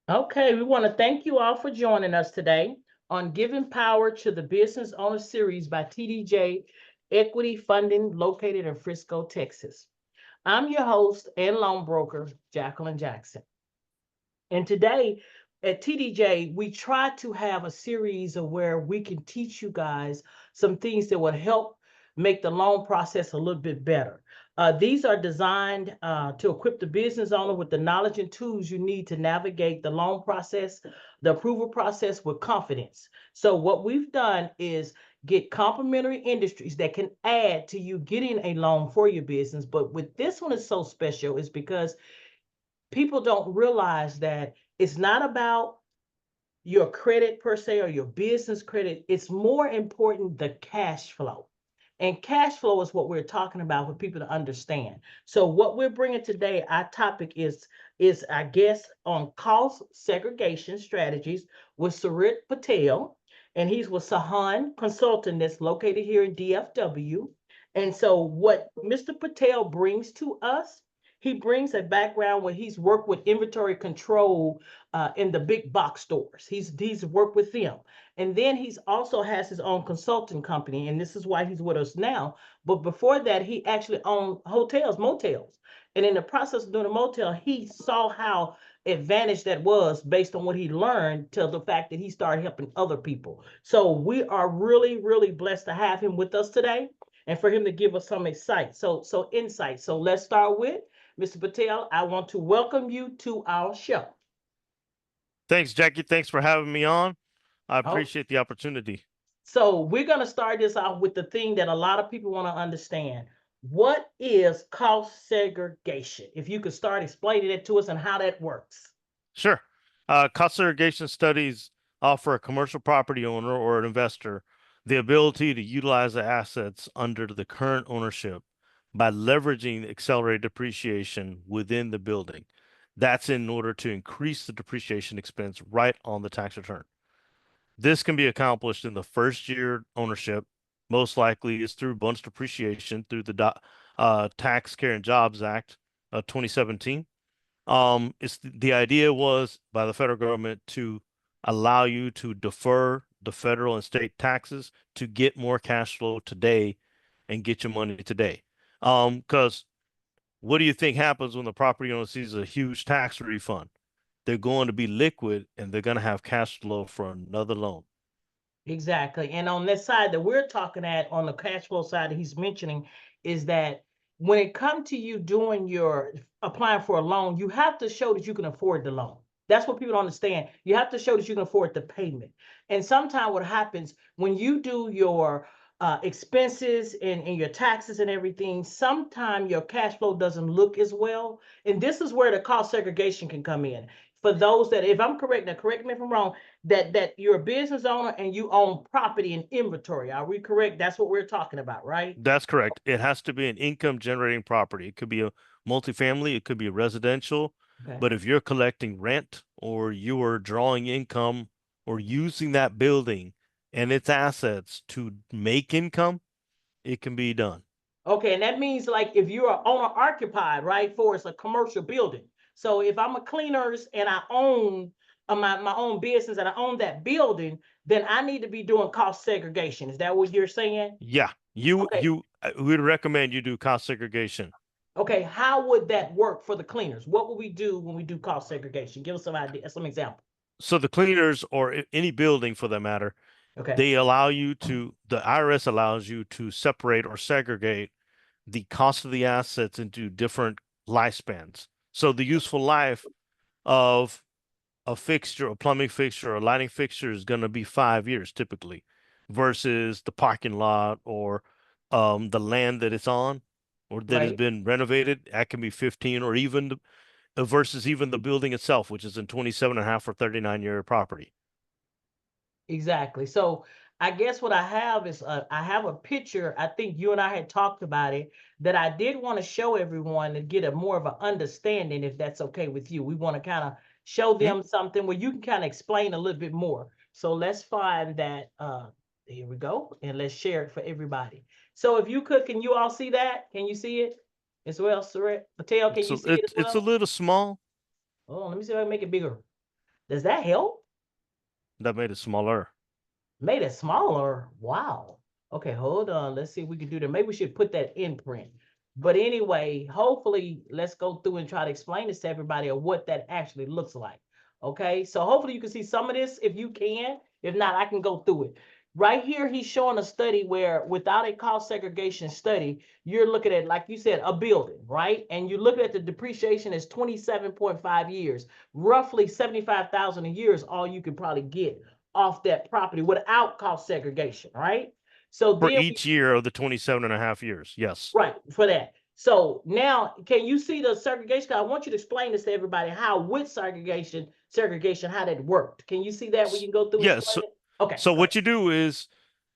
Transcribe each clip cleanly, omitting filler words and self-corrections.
Okay, we want to thank you all for joining us today on Giving Power to the Business Owner series by TDJ Equity Funding located in Frisco, Texas. I'm your host and loan broker, Jacqueline Jackson. And today at TDJ, we try to have a series of where we can teach you guys some things that will help make the loan process a little bit better. These are designed to equip the business owner with the knowledge and tools you need to navigate the loan process, the approval process with confidence. So, what we've done is get complementary industries that can add to you getting a loan for your business. But with this one is so special is because people don't realize that it's not about your credit per se or your business credit. It's more important the cash flow. And cash flow is what we're talking about for people to understand. So what we're bringing today, our topic is I guess on cost segregation strategies with Surit Patel, and he's with Sahan Consulting that's located here in DFW. And so what Mr. Patel brings to us, he brings a background where he's worked with inventory control in the big box stores. He's worked with them, and then he's also has his own consulting company, and this is why he's with us now. But before that, he actually owned hotels, motels, and in the process of doing a motel, he saw how advantage that was based on what he learned to the fact that he started helping other people. So we are really, really blessed to have him with us today and for him to give us some insight. So insight. So let's start with Mr. Patel. I want to welcome you to our show. Thanks, Jackie. Thanks for having me on. I Oh, appreciate the opportunity. so we're going to start this off with the thing that a lot of people want to understand. What is cost segregation? If you could start explaining it to us and how that works. Sure. Cost segregation studies offer a commercial property owner or an investor the ability to utilize the assets under the current ownership by leveraging accelerated depreciation within the building. That's in order to increase the depreciation expense right on the tax return. This can be accomplished in the first year ownership. Most likely is through bonus depreciation through the Tax Care and Jobs Act of 2017. It's the idea was by the federal government to allow you to defer the federal and state taxes to get more cash flow today and get your money today. Because what do you think happens when the property owner sees a huge tax refund? They're going to be liquid and they're going to have cash flow for another loan. Exactly. And on this side that we're talking at, on the cash flow side that he's mentioning, is that when it comes to you doing your applying for a loan, you have to show that you can afford the loan. That's what people don't understand. You have to show that you can afford the payment. And sometimes what happens when you do your expenses and your taxes and everything, sometimes your cash flow doesn't look as well. And this is where the cost segregation can come in. For those that, if I'm correct, now correct me if I'm wrong, that you're a business owner and you own property and inventory. Are we correct? That's what we're talking about, right? That's correct. It has to be an income generating property. It could be a multifamily, it could be a residential, Okay. but if you're collecting rent or you are drawing income or using that building and its assets to make income, it can be done. Okay, and that means like if you're owner occupied, right? For it's a commercial building. So if I'm a cleaners and I own my own business and I own that building, then I need to be doing cost segregation. Is that what you're saying? Yeah, you Okay. you would recommend you do cost segregation. Okay. How would that work for the cleaners? What would we do when we do cost segregation? Give us some idea, some example. So the cleaners or any building for that matter, Okay. they allow you to, the IRS allows you to separate or segregate the cost of the assets into different lifespans. So the useful life of a fixture, a plumbing fixture, or a lighting fixture is going to be 5 years typically, versus the parking lot or the land that it's on or that has Right. been renovated. That can be 15 or even versus even the building itself, which is in 27 and a half or 39-year property. Exactly. So I guess what I have is I have a picture. I think you and I had talked about it that I did want to show everyone to get a more of an understanding, if that's okay with you. We want to kind of show Hmm? them something where you can kind of explain a little bit more. So let's find that. Here we go, and let's share it for everybody. So if you could, can you all see that? Can you see it as well, Suret Patel? Can you So see it as it's a well? little small. Oh, let me see if I can make it bigger. Does that help? That made it smaller. Made it smaller. Wow. Okay, hold on. Let's see if we can do that. Maybe we should put that in print. But anyway, hopefully, let's go through and try to explain this to everybody of what that actually looks like. Okay, so hopefully you can see some of this if you can. If not, I can go through it. Right here, he's showing a study where without a cost segregation study, you're looking at, like you said, a building, right? And you're looking at the depreciation is 27.5 years, roughly 75,000 a year is all you could probably get off that property without cost segregation, right? So For then each year of the 27.5 years. Yes. right, for that. So now, can you see the segregation? I want you to explain this to everybody how with segregation, how that worked. Can you see that? We can go through and Yes. explain it. Okay, So go ahead. what you do is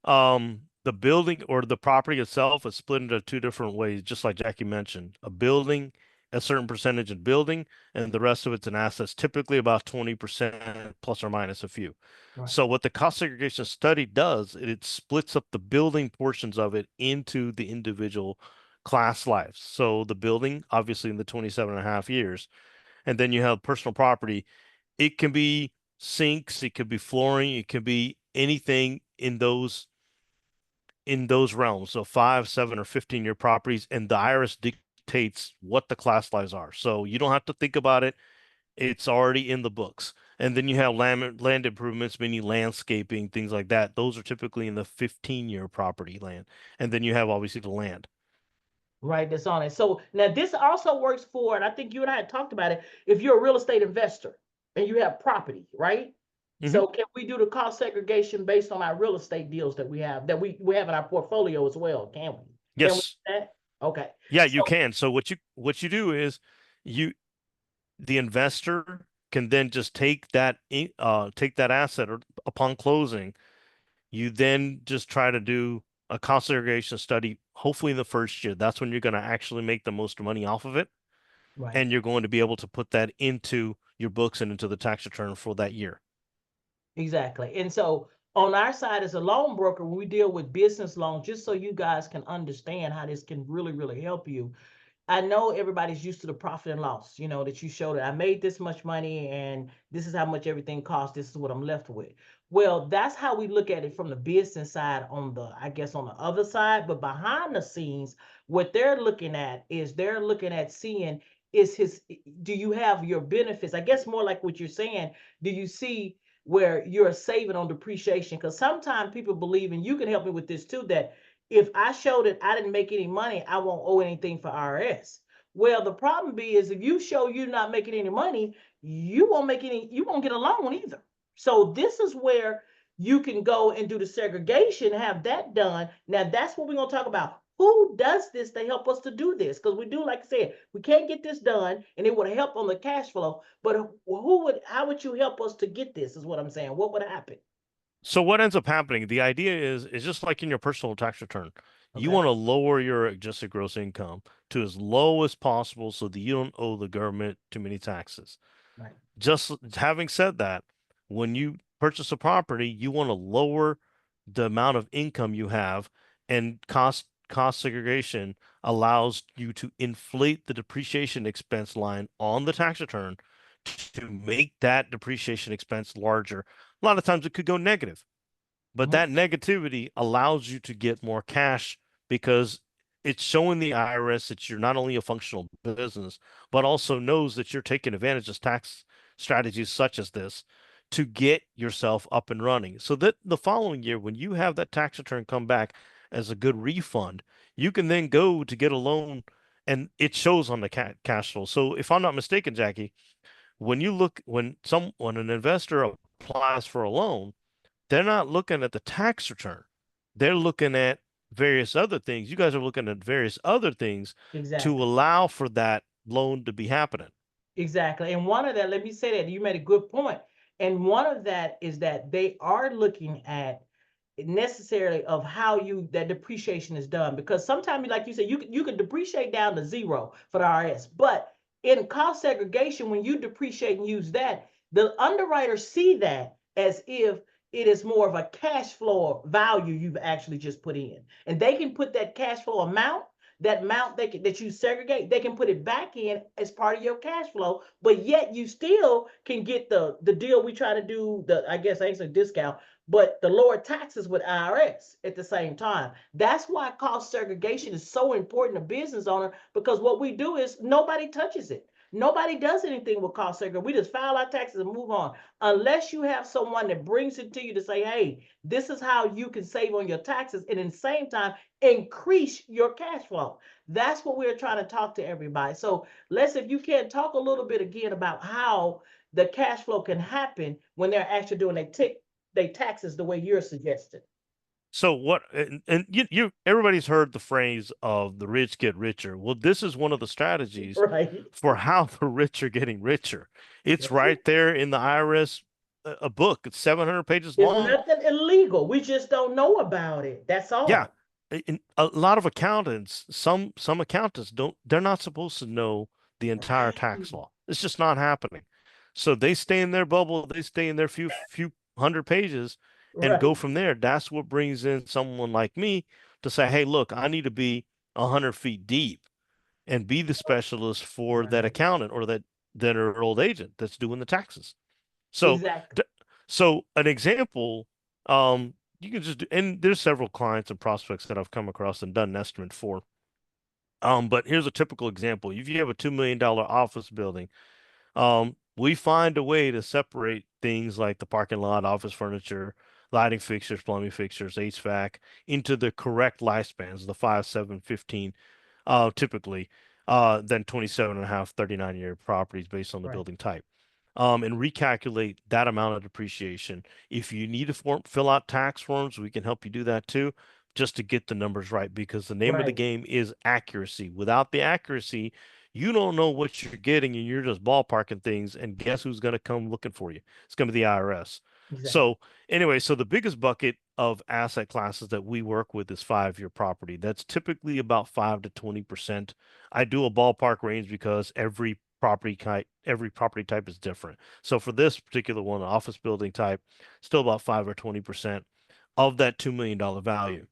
the building or the property itself is split into two different ways, just like Jackie mentioned. A building, a certain percentage in building, and the rest of it's in assets, typically about 20% plus or minus a few. Right, So what the cost segregation study does, it splits up the building portions of it into the individual class lives. So the building, obviously in the 27.5 years, and then you have personal property. It can be sinks, it could be flooring, it could be anything in those realms. So 5, 7, or 15-year properties, and the IRS dictates what the class lives are. So you don't have to think about it. It's already in the books. And then you have land improvements, meaning landscaping, things like that. Those are typically in the 15-year property land. And then you have obviously the land. right, that's on it. So now this also works for, and I think you and I had talked about it, if you're a real estate investor and you have property, right? Hmm. So can we do the cost segregation based on our real estate deals that we have we have in our portfolio as well? Can we? Can we do Yes. that? Okay. Yeah, So you can. So what you do is you the investor can then just take that asset, or upon closing, you then just try to do a cost segregation study, hopefully in the first year. That's when you're going to actually make the most money off of it, right. and you're going to be able to put that into your books and into the tax return for that year. Exactly. And so on our side as a loan broker, when we deal with business loans, just so you guys can understand how this can really, really help you, I know everybody's used to the profit and loss, that you showed it. I made this much money and this is how much everything costs. This is what I'm left with. Well, that's how we look at it from the business side I guess on the other side. But behind the scenes, what they're looking at is they're looking at seeing do you have your benefits? I guess more like what you're saying. Do you see where you're saving on depreciation? Because sometimes people believe, and you can help me with this too, that if I show that I didn't make any money, I won't owe anything for IRS. Well, the problem is if you show you're not making any money, you won't get a loan either. So this is where you can go and do the segregation, have that done. Now that's what we're gonna talk about. Who does this to help us to do this? Because we do, like I said, we can't get this done, and it would help on the cash flow. But how would you help us to get this? Is what I'm saying. What would happen? So what ends up happening, the idea is just like in your personal tax return. You Okay. want to lower your adjusted gross income to as low as possible so that you don't owe the government too many taxes. Right. Just having said that, when you purchase a property, you want to lower the amount of income you have, and cost segregation allows you to inflate the depreciation expense line on the tax return to make that depreciation expense larger. A lot of times it could go negative. But Mhm. that negativity allows you to get more cash because it's showing the IRS that you're not only a functional business, but also knows that you're taking advantage of tax strategies such as this to get yourself up and running. So that the following year, when you have that tax return come back as a good refund, you can then go to get a loan and it shows on the cash flow. So if I'm not mistaken, Jackie, when an investor applies for a loan, they're not looking at the tax return. They're looking at various other things. You guys are looking at various other things to Exactly. allow for that loan to be happening. Exactly. And one of that, let me say that you made a good point. And one of that is that they are looking at necessarily of how that depreciation is done. Because sometimes, like you said, you can depreciate down to zero for the IRS. But in cost segregation, when you depreciate and use that, the underwriters see that as if it is more of a cash flow value you've actually just put in. And they can put that cash flow amount that amount that you segregate, they can put it back in as part of your cash flow, but yet you still can get the deal we try to do, the I guess I ain't say discount, but the lower taxes with IRS at the same time. That's why cost segregation is so important to business owner, because what we do is nobody touches it. Nobody does anything with cost segregation. We just file our taxes and move on. Unless you have someone that brings it to you to say, hey, this is how you can save on your taxes and at the same time increase your cash flow. That's what we're trying to talk to everybody. So let's, if you can, talk a little bit again about how the cash flow can happen when they're actually doing their taxes the way you're suggesting. So what, and you everybody's heard the phrase of the rich get richer. Well, this is one of the strategies Right. for how the rich are getting richer. It's That's it. right there in the IRS a book. It's 700 pages It's long. nothing illegal. We just don't know about it. That's Yeah. all. A lot of accountants, some accountants don't, they're not supposed to know the entire Right. tax law. It's just not happening. So they stay in their bubble, they stay in their few hundred pages and go Right. from there. That's what brings in someone like me to say, hey, look, I need to be 100 feet deep and be the specialist for that Right. accountant or that or old agent that's doing the taxes. So, Exactly. so an example, you can just do, and there's several clients and prospects that I've come across and done an estimate for. But here's a typical example. If you have a $2 million office building, we find a way to separate things like the parking lot, office furniture, lighting fixtures, plumbing fixtures, HVAC into the correct lifespans, the 5, 7, 15, typically, then 27 and a half, 39-year properties based on the Right. building type. And recalculate that amount of depreciation. If you need to fill out tax forms, we can help you do that too, just to get the numbers right, because the name of the Right. game is accuracy. Without the accuracy, you don't know what you're getting and you're just ballparking things. And guess who's going to come looking for you? It's going to be the IRS. Exactly. So, anyway, so the biggest bucket of asset classes that we work with is 5-year property. That's typically about 5 to 20%. I do a ballpark range because every property type is different. So for this particular one, office building type, still about 5 or 20% of that $2 million value.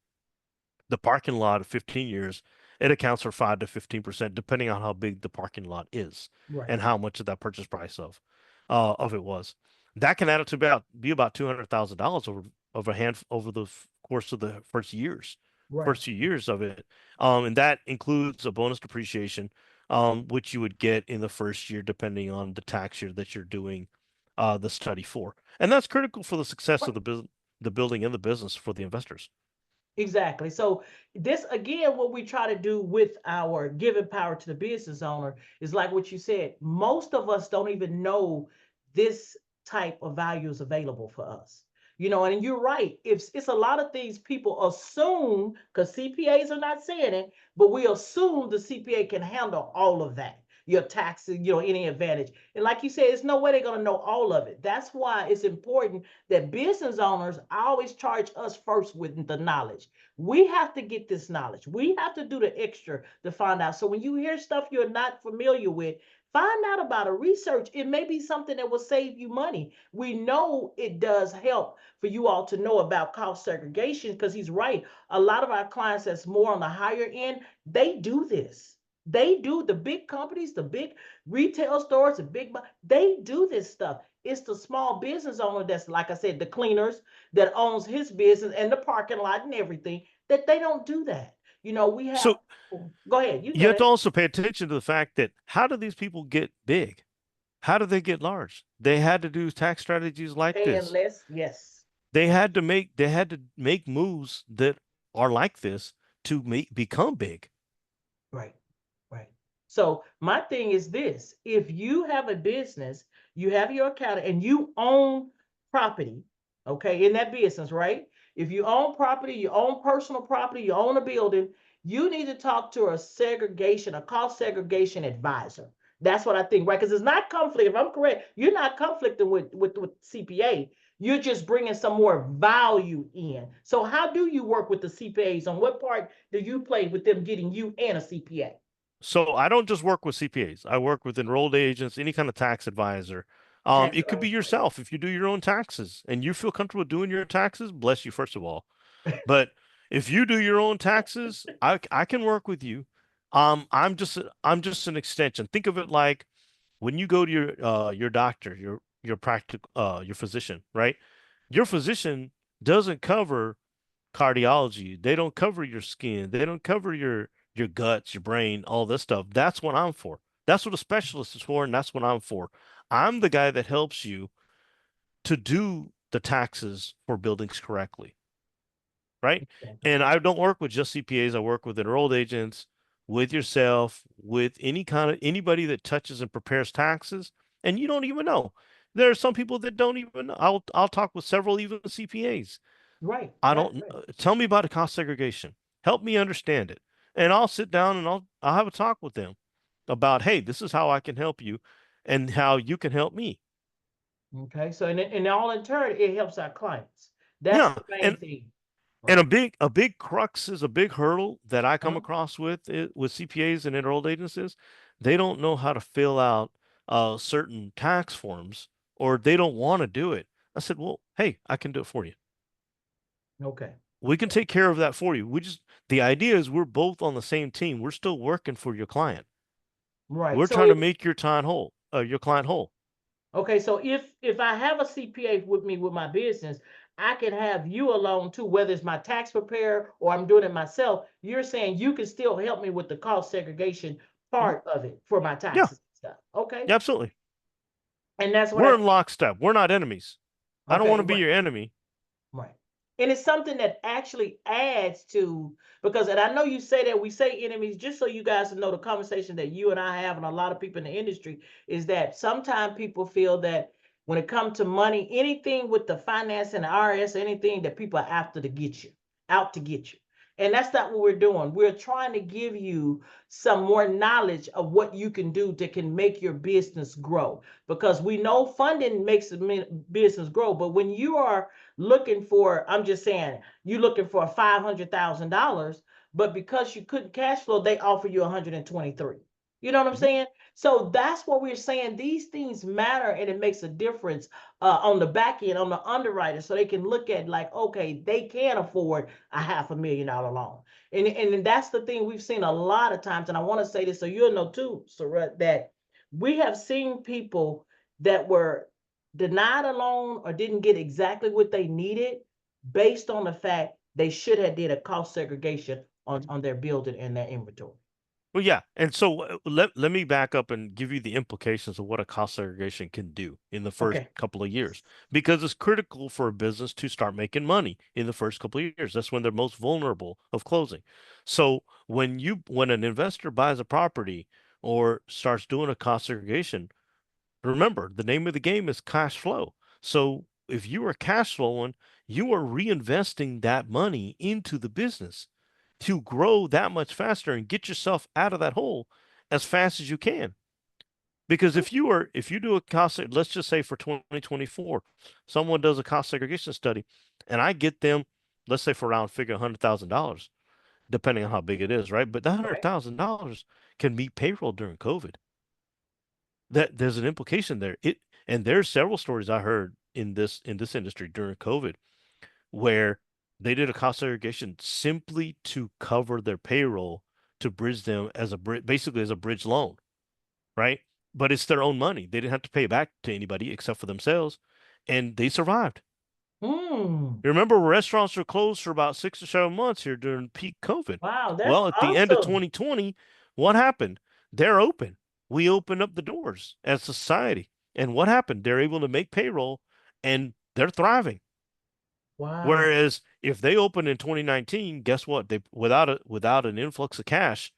The parking lot of 15 years, it accounts for 5 to 15%, depending on how big the parking lot is Right. and how much of that purchase price of it was. That can add up to about $200,000 over the course of the Right. first few years of it. And that includes a bonus depreciation, which you would get in the first year, depending on the tax year that you're doing the study for. And that's critical for the success of the building and the business for the investors. Exactly. So this again, what we try to do with our giving power to the business owner is like what you said. Most of us don't even know this type of value is available for us. And you're right. If it's a lot of things people assume, because CPAs are not saying it, but we assume the CPA can handle all of that. Your taxes, any advantage. And like you said, there's no way they're going to know all of it. That's why it's important that business owners always charge us first with the knowledge. We have to get this knowledge. We have to do the extra to find out. So when you hear stuff you're not familiar with, find out about it. Research. It may be something that will save you money. We know it does help for you all to know about cost segregation, because he's right. A lot of our clients that's more on the higher end, they do this. They do, the big companies, the big retail stores, they do this stuff. It's the small business owner that's, like I said, the cleaners that owns his business and the parking lot and everything, that they don't do that. We have, So go ahead, you you go have to ahead. also pay attention to the fact that how do these people get big? How do they get large? They had to do tax strategies like Paying this. less, yes. They had to make moves that are like this to become big. Right, right. So my thing is this: if you have a business, you have your account, and you own property, okay, in that business, right? If you own property, you own personal property, you own a building, you need to talk to a cost segregation advisor. That's what I think, right? Because it's not conflict. If I'm correct, you're not conflicting with CPA. You're just bringing some more value in. So how do you work with the CPAs? On what part do you play with them getting you and a CPA? So I don't just work with CPAs. I work with enrolled agents, any kind of tax advisor. Tax It could be yourself if you do your own taxes and you feel comfortable doing your taxes, bless you, first of all. But if you do your own taxes, I can work with you I'm just an extension. Think of it like when you go to your doctor, your practical your physician, right? Your physician doesn't cover cardiology. They don't cover your skin. They don't cover your guts, your brain, all this stuff. That's what I'm for. That's what a specialist is for, and that's what I'm for. I'm the guy that helps you to do the taxes for buildings correctly, right? Okay. And I don't work with just CPAs. I work with enrolled agents, with yourself, with anybody that touches and prepares taxes, and you don't even know. There are some people that don't even know. I'll talk with several even CPAs. Right, I right, don't right. tell me about the cost segregation. Help me understand it. And I'll sit down and I'll have a talk with them about, hey, this is how I can help you and how you can help me. Okay. So and all in turn, it helps our clients. That's Yeah. the main And thing. and Right. a big crux is a big hurdle that I come Uh-huh. across with CPAs and enrolled agents is they don't know how to fill out certain tax forms or they don't want to do it. I said, well, hey, I can do it for you. Okay. We can take care of that for you. The idea is we're both on the same team. We're still working for your client. Right. We're So trying to if make your client whole. okay, so if I have a CPA with me with my business, I can have you alone too, whether it's my tax preparer or I'm doing it myself. You're saying you can still help me with the cost segregation Mhm. part of it for my Yeah, taxes and stuff. Okay. absolutely. And that's what We're I in lockstep. We're not enemies. I don't want okay, to be right. your enemy. Right. And it's something that actually adds to because and I know you say that we say enemies just so you guys know the conversation that you and I have and a lot of people in the industry is that sometimes people feel that when it comes to money, anything with the finance and the IRS, anything that people are after to get you, out to get you. And that's not what we're doing. We're trying to give you some more knowledge of what you can do that can make your business grow. Because we know funding makes the business grow, but when you are looking for, I'm just saying, you looking for $500,000, but because you couldn't cash flow, they offer you 123. You know what I'm Mhm. saying? So that's what we're saying. These things matter and it makes a difference on the back end, on the underwriter, so they can look at like, okay, they can afford a $500,000 loan. And that's the thing we've seen a lot of times. And I want to say this so you'll know too, Surit, that we have seen people that were denied a loan or didn't get exactly what they needed based on the fact they should have did a cost segregation on their building and their inventory. Well, yeah. And so let me back up and give you the implications of what a cost segregation can do in the first Okay. couple of years, because it's critical for a business to start making money in the first couple of years. That's when they're most vulnerable of closing. So when an investor buys a property or starts doing a cost segregation, remember, the name of the game is cash flow. So if you are cash flowing, you are reinvesting that money into the business to grow that much faster and get yourself out of that hole as fast as you can. Because if you do a let's just say for 2024, someone does a cost segregation study and I get them, let's say for round figure $100,000, depending on how big it is, right? But that Right. $100,000 can meet payroll during COVID. That there's an implication there. And there's several stories I heard in this industry during COVID where they did a cost segregation simply to cover their payroll to bridge them as basically as a bridge loan, right? But it's their own money. They didn't have to pay it back to anybody except for themselves, and they survived. Hmm. You remember restaurants were closed for about 6 or 7 months here during peak COVID. Wow, that's Well, at the end of awesome. 2020, what happened? They're open. We opened up the doors as society. And what happened? They're able to make payroll and they're thriving. Wow. Whereas if they opened in 2019, guess what? They without an influx of cash,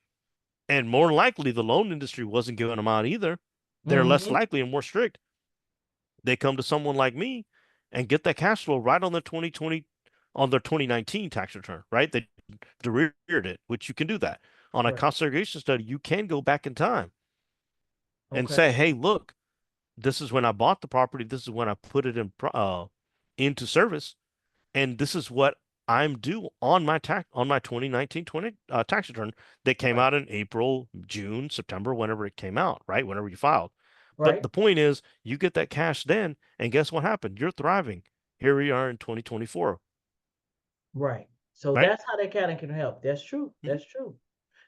and more than likely the loan industry wasn't giving them out either. They're less Mm-hmm. likely and more strict. They come to someone like me and get that cash flow right on their 2020 on their 2019 tax return, right? They reared it, which you can do that. On a Right. cost segregation study, you can go back in time and Okay. say, hey, look, this is when I bought the property. This is when I put it into service. And this is what I'm due on my 2019 tax return that came Right. out in April, June, September, whenever it came out, right? Whenever you filed. But Right. the point is, you get that cash then, and guess what happened? You're thriving. Here we are in 2024, Right. So right? that's how they kind of can help. That's true. Mhm. That's true.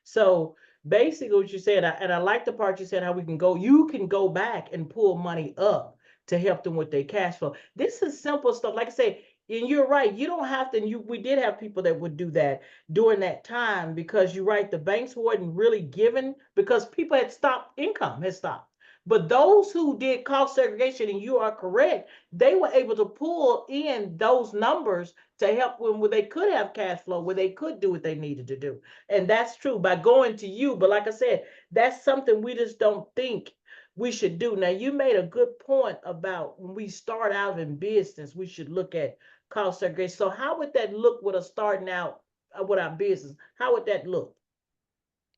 So basically what you said, and I like the part you said how you can go back and pull money up to help them with their cash flow. This is simple stuff. Like I said, and you're right. You don't have to. And we did have people that would do that during that time because you're right. The banks wasn't really giving because people had stopped, income had stopped. But those who did cost segregation, and you are correct, they were able to pull in those numbers to help them where they could have cash flow, where they could do what they needed to do. And that's true by going to you. But like I said, that's something we just don't think we should do. Now, you made a good point about when we start out in business, we should look at cost segregation. So, how would that look with us starting out with our business? How would that look?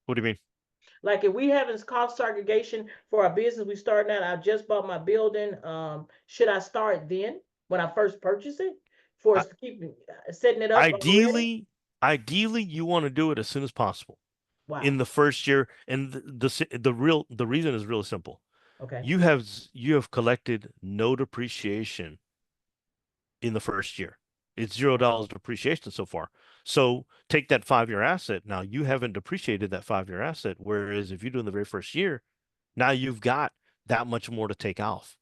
What do you mean? Like if we having cost segregation for our business, we starting out. I just bought my building. Should I start then when I first purchase it, for I, us to keep setting it up already? ideally, ideally, you want to do it as soon as possible Wow. in the first year, and the reason is really simple. Okay. You have collected no depreciation in the first year. It's $0 depreciation so far. So take that 5-year asset. Now you haven't depreciated that 5-year asset. Whereas if you do in the very first year, now you've got that much more to take off,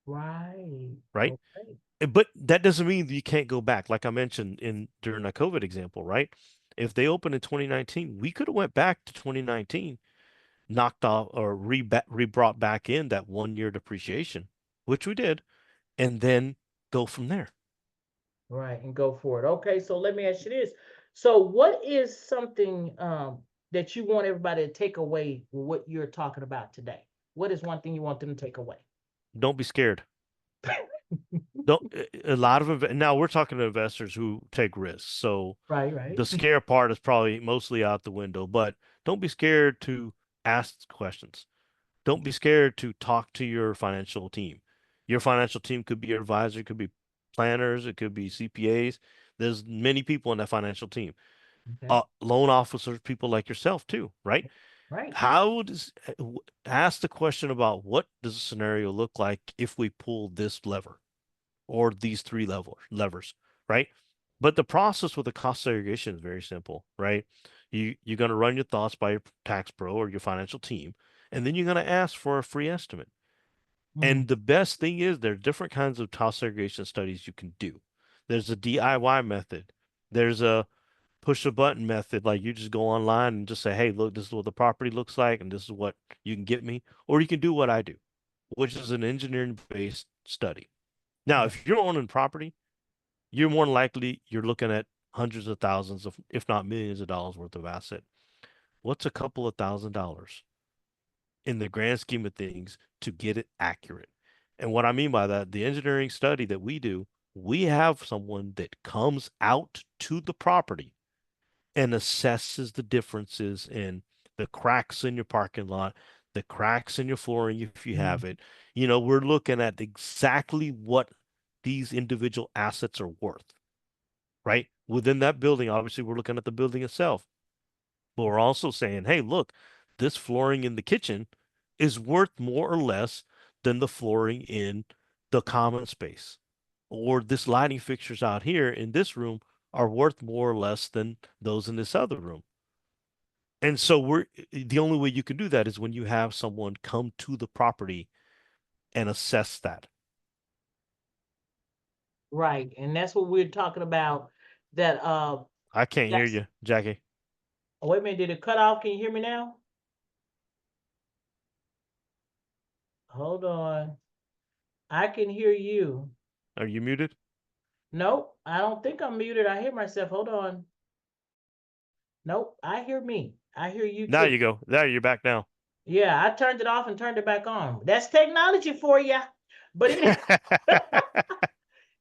Right. right? Okay. But that doesn't mean that you can't go back. Like I mentioned in during the COVID example, right? If they opened in 2019, we could have went back to 2019, knocked off or brought back in that 1 year depreciation, which we did, and then go from there. Right, and go for it. Okay, so let me ask you this. So what is something that you want everybody to take away with what you're talking about today? What is one thing you want them to take away? Don't be scared. Don't a lot of now we're talking to investors who take risks. So Right, right. the scare part is probably mostly out the window, but don't be scared to ask questions. Don't be scared to talk to your financial team. Your financial team could be your advisor, it could be planners, it could be CPAs. There's many people on that financial team. Okay. Loan officers, people like yourself too, right? Right. How does ask the question about what does the scenario look like if we pull this lever or these three levers, right? But the process with the cost segregation is very simple, right? You're going to run your thoughts by your tax pro or your financial team, and then you're going to ask for a free estimate. Mm, And the best thing is there are different kinds of cost segregation studies you can do. There's a DIY method. There's a push a button method, like you just go online and just say, hey, look, this is what the property looks like, and this is what you can get me. Or you can do what I do, which is an engineering based study. Now, right. if you're owning property, you're more than likely you're looking at hundreds of thousands of, if not millions of dollars worth of asset. What's a couple of $1,000s in the grand scheme of things to get it accurate? And what I mean by that, the engineering study that we do, we have someone that comes out to the property and assesses the differences in the cracks in your parking lot, the cracks in your flooring if you Mm, have it. We're looking at exactly what these individual assets are worth, right? Within that building, obviously, we're looking at the building itself, but we're also saying, hey, look, this flooring in the kitchen is worth more or less than the flooring in the common space. Or this lighting fixtures out here in this room are worth more or less than those in this other room. And so the only way you can do that is when you have someone come to the property and assess that. right. And that's what we're talking about. That I can't hear that's you, Jackie. oh, wait a minute, did it cut off? Can you hear me now? Hold on. I can hear you. Are you muted? Nope, I don't think I'm muted. I hear myself. Hold on. Nope, I hear me. I hear you Now too. you go. There, you're back now. Yeah, I turned it off and turned it back on. That's technology for you. But anyway,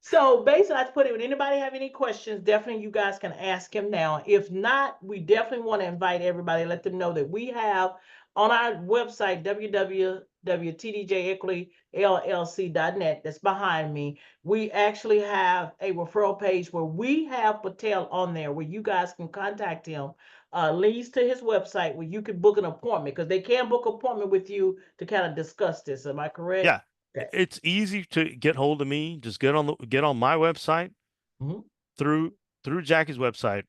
so basically, I put it. When anybody have any questions, definitely you guys can ask him now. If not, we definitely want to invite everybody, let them know that we have on our website www.tdjequityllc.net. That's behind me. We actually have a referral page where we have Patel on there, where you guys can contact him. Leads to his website where you can book an appointment because they can book an appointment with you to kind of discuss this. Am I correct? Yeah, Okay. it's easy to get hold of me. Just get on my website Mhm. through Jackie's website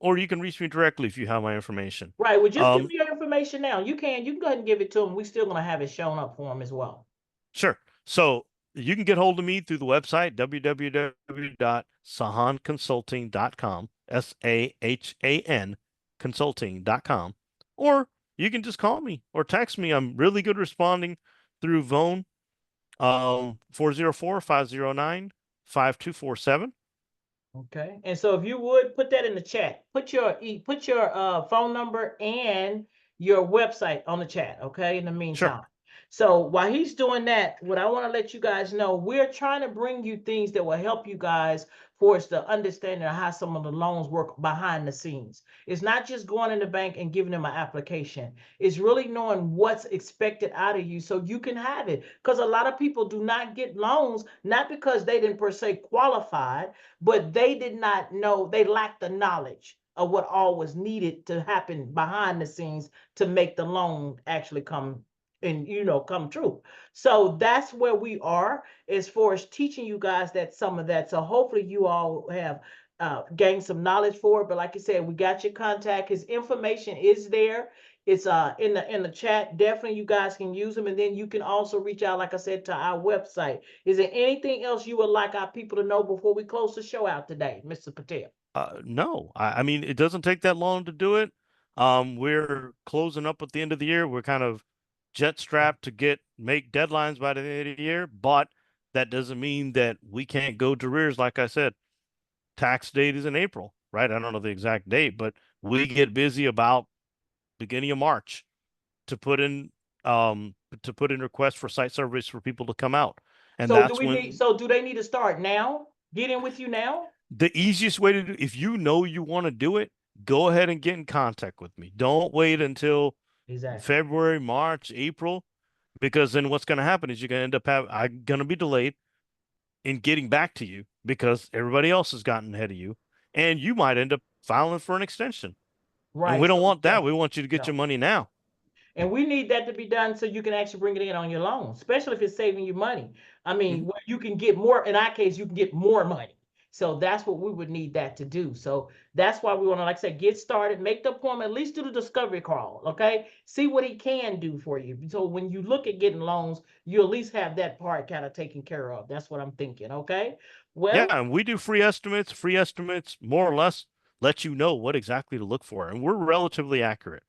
or you can reach me directly if you have my information. Right. Well, just give me your information now. You can go ahead and give it to him. We're still gonna have it shown up for him as well. Sure. So you can get hold of me through the website www.sahanconsulting.com, SAHAN consulting.com, or you can just call me or text me. I'm really good responding through phone, 404-509-5247. Okay. And so if you would put that in the chat, put your phone number and your website on the chat, okay, in the Sure. meantime. So while he's doing that, what I want to let you guys know, we're trying to bring you things that will help you guys for us to understand how some of the loans work behind the scenes. It's not just going in the bank and giving them an application. It's really knowing what's expected out of you so you can have it. Because a lot of people do not get loans, not because they didn't per se qualify, but they did not know, they lacked the knowledge of what all was needed to happen behind the scenes to make the loan actually come and come true. So that's where we are as far as teaching you guys that some of that. So hopefully you all have gained some knowledge for it. But like I said, we got your contact. His information is there. It's in the chat. Definitely you guys can use them. And then you can also reach out, like I said, to our website. Is there anything else you would like our people to know before we close the show out today, Mr. Patel? No, I mean, it doesn't take that long to do it. We're closing up at the end of the year. We're kind of jet strapped to make deadlines by the end of the year, but that doesn't mean that we can't go to arrears. Like I said, tax date is in April, right? I don't know the exact date, but we get busy about beginning of March to put in requests for site surveys for people to come out. And So that's when do they need to start now? Get in with you now? the easiest way to do, if you know you want to do it, go ahead and get in contact with me. Don't wait until Exactly. February, March, April, because then what's going to happen is you're going to end up I'm going to be delayed in getting back to you because everybody else has gotten ahead of you, and you might end up filing for an extension. And we Right. don't So want yeah. that. We want you to get No. your money now. And we need that to be done so you can actually bring it in on your loan, especially if it's saving you money. I mean, Mhm. where you can get more, in our case, you can get more money. So that's what we would need that to do. So that's why we want to, like I said, get started, make the appointment, at least do the discovery call, okay? See what he can do for you. So when you look at getting loans, you at least have that part kind of taken care of. That's what I'm thinking, okay? Yeah, Well, and we do free estimates. Free estimates more or less let you know what exactly to look for, and we're relatively accurate.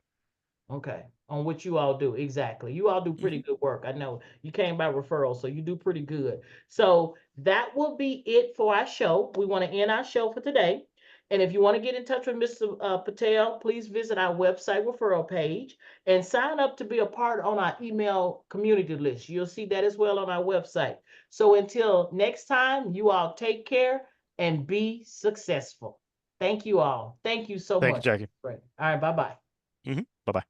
okay, on what you all do. Exactly. You all do pretty Mhm. good work. I know you came by referral, so you do pretty good. So that will be it for our show. We want to end our show for today. And if you want to get in touch with Mr. Patel, please visit our website referral page and sign up to be a part on our email community list. You'll see that as well on our website. So until next time, you all take care and be successful. Thank you all. Thank you so Thank you, much. Jackie. Great. All right. Bye bye. Bye bye.